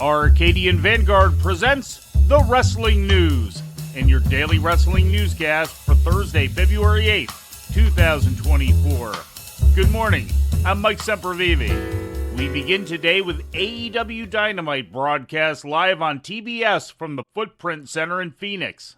Arcadian Vanguard presents the Wrestling News and your daily wrestling newscast for Thursday, February 8th, 2024. Good morning, I'm Mike Sempervive. We begin today with AEW Dynamite broadcast live on TBS from the Footprint Center in Phoenix.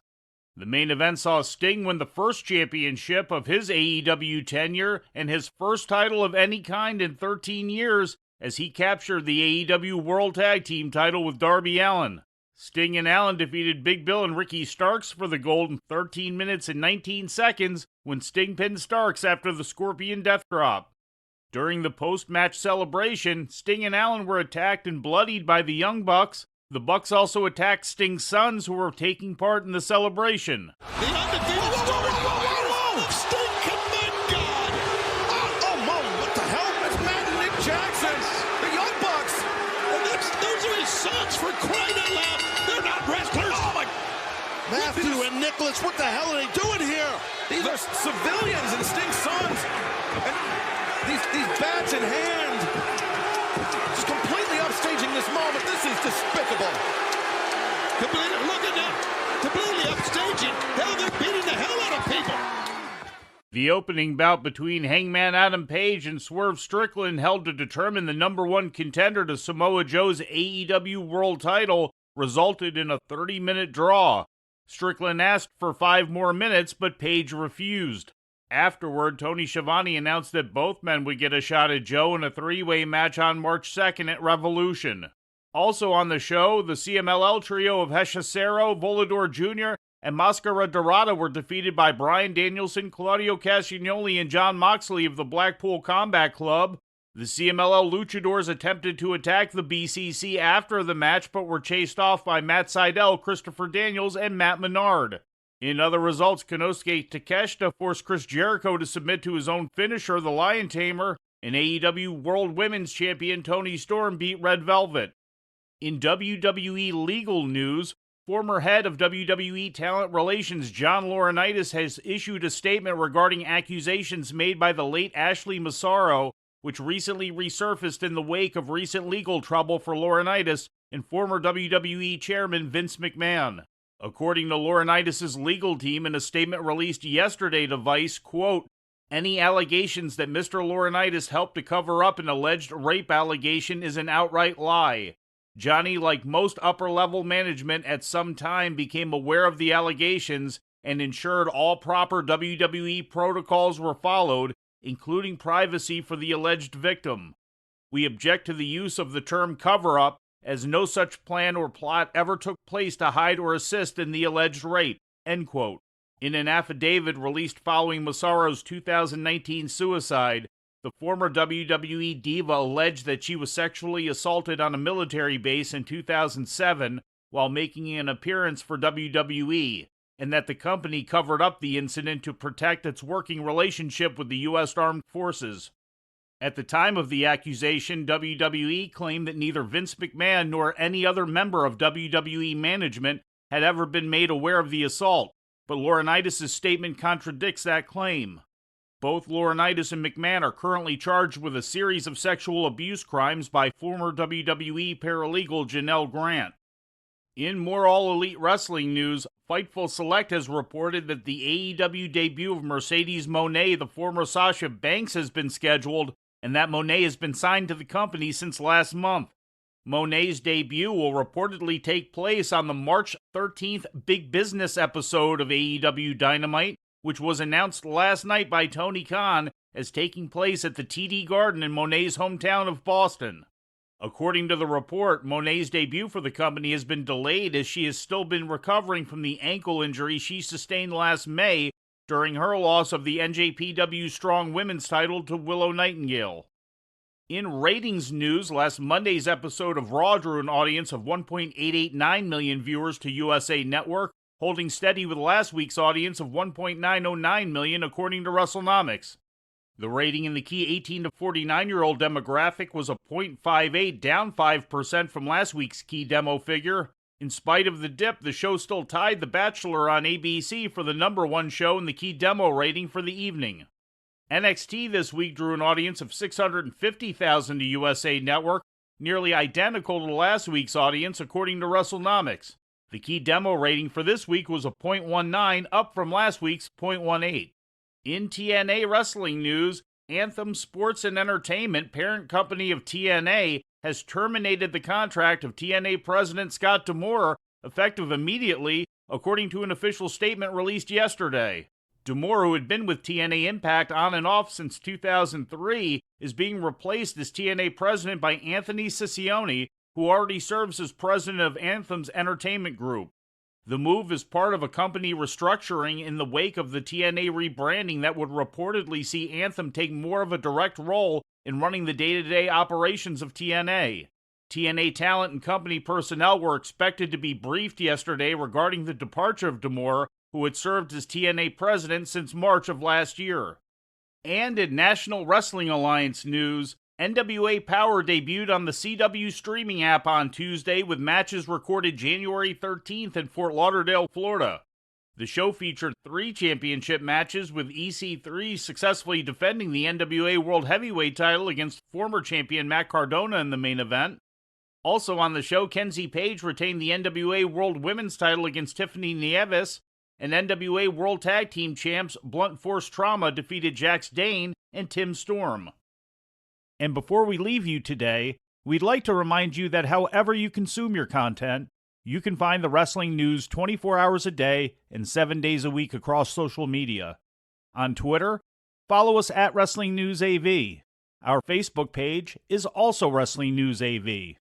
The main event saw Sting win the first championship of his AEW tenure and his first title of any kind in 13 years as he captured the AEW World Tag Team title with Darby Allin. Sting and Allin defeated Big Bill and Ricky Starks for the gold in 13 minutes and 19 seconds when Sting pinned Starks after the Scorpion Death Drop. During the post-match celebration, Sting and Allin were attacked and bloodied by the Young Bucks. The Bucks also attacked Sting's sons who were taking part in the celebration. The undefeated Sting command God! Oh, what the hell? That's Matt and Nick Jackson! The Young Bucks! And those are his sons, for crying out loud! They're not wrestlers! Oh my... Matthew and Nicholas, what the hell are they doing here? These are civilians and Sting's sons! And these bats in hand! Just completely upstaging this moment. This is despicable. Look at that. Completely upstaging. Hell, they're beating the hell out of people. The opening bout between Hangman Adam Page and Swerve Strickland, held to determine the number one contender to Samoa Joe's AEW World title, resulted in a 30-minute draw. Strickland asked for 5 more minutes, but Page refused. Afterward, Tony Schiavone announced that both men would get a shot at Joe in a 3-way match on March 2nd at Revolution. Also on the show, the CMLL trio of Hechicero, Volador Jr., and Mascara Dorada were defeated by Bryan Danielson, Claudio Castagnoli, and Jon Moxley of the Blackpool Combat Club. The CMLL Luchadors attempted to attack the BCC after the match, but were chased off by Matt Sydal, Christopher Daniels, and Matt Menard. In other results, Konosuke Takeshita forced Chris Jericho to submit to his own finisher, the Lion Tamer, and AEW World Women's Champion Toni Storm beat Red Velvet. In WWE legal news, former head of WWE Talent Relations John Laurinaitis has issued a statement regarding accusations made by the late Ashley Massaro, which recently resurfaced in the wake of recent legal trouble for Laurinaitis and former WWE Chairman Vince McMahon. According to Laurinaitis' legal team in a statement released yesterday to Vice, quote, "Any allegations that Mr. Laurinaitis helped to cover up an alleged rape allegation is an outright lie. Johnny, like most upper-level management at some time, became aware of the allegations and ensured all proper WWE protocols were followed, including privacy for the alleged victim. We object to the use of the term cover-up, as no such plan or plot ever took place to hide or assist in the alleged rape," end quote. In an affidavit released following Massaro's 2019 suicide, the former WWE diva alleged that she was sexually assaulted on a military base in 2007 while making an appearance for WWE, and that the company covered up the incident to protect its working relationship with the U.S. Armed Forces. At the time of the accusation, WWE claimed that neither Vince McMahon nor any other member of WWE management had ever been made aware of the assault, but Laurinaitis' statement contradicts that claim. Both Laurinaitis and McMahon are currently charged with a series of sexual abuse crimes by former WWE paralegal Janelle Grant. In more All Elite Wrestling news, Fightful Select has reported that the AEW debut of Mercedes Moné, the former Sasha Banks, has been scheduled, and that Moné has been signed to the company since last month. Moné's debut will reportedly take place on the March 13th Big Business episode of AEW Dynamite, which was announced last night by Tony Khan as taking place at the TD Garden in Moné's hometown of Boston. According to the report, Moné's debut for the company has been delayed as she has still been recovering from the ankle injury she sustained last May during her loss of the NJPW Strong Women's title to Willow Nightingale. In ratings news, last Monday's episode of Raw drew an audience of 1.889 million viewers to USA Network, holding steady with last week's audience of 1.909 million according to WrestleNomics. The rating in the key 18 to 49-year-old demographic was a .58, down 5% from last week's key demo figure. In spite of the dip, the show still tied The Bachelor on ABC for the number one show in the key demo rating for the evening. NXT this week drew an audience of 650,000 to USA Network, nearly identical to last week's audience according to WrestleNomics. The key demo rating for this week was a 0.19, up from last week's 0.18. In TNA wrestling news, Anthem Sports and Entertainment, parent company of TNA, has terminated the contract of TNA President Scott D'Amore, effective immediately, according to an official statement released yesterday. D'Amore, who had been with TNA Impact on and off since 2003, is being replaced as TNA president by Anthony Ciccione, who already serves as president of Anthem's entertainment group. The move is part of a company restructuring in the wake of the TNA rebranding that would reportedly see Anthem take more of a direct role in running the day-to-day operations of TNA. TNA talent and company personnel were expected to be briefed yesterday regarding the departure of D'Amore, who had served as TNA president since March of last year. And in National Wrestling Alliance news, NWA Power debuted on the CW streaming app on Tuesday with matches recorded January 13th in Fort Lauderdale, Florida. The show featured 3 championship matches, with EC3 successfully defending the NWA World Heavyweight title against former champion Matt Cardona in the main event. Also on the show, Kenzie Page retained the NWA World Women's title against Tiffany Nieves, and NWA World Tag Team champs Blunt Force Trauma defeated Jax Dane and Tim Storm. And before we leave you today, we'd like to remind you that however you consume your content, you can find the wrestling news 24 hours a day and 7 days a week across social media. On Twitter, follow us at Wrestling News AV. Our Facebook page is also Wrestling News AV.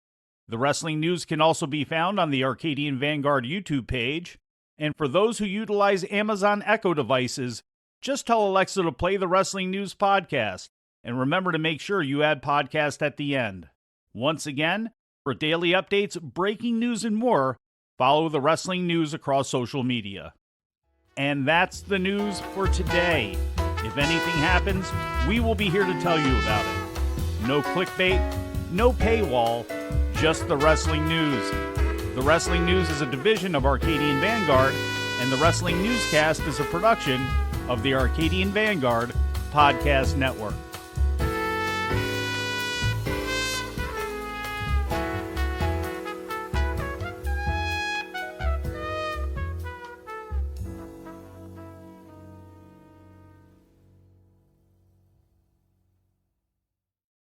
The wrestling news can also be found on the Arcadian Vanguard YouTube page. And for those who utilize Amazon Echo devices, just tell Alexa to play the Wrestling News podcast. And remember to make sure you add podcast at the end. Once again, for daily updates, breaking news, and more, follow the wrestling news across social media. And that's the news for today. If anything happens, we will be here to tell you about it. No clickbait, no paywall, just the wrestling news. The Wrestling News is a division of Arcadian Vanguard, and the Wrestling Newscast is a production of the Arcadian Vanguard Podcast Network.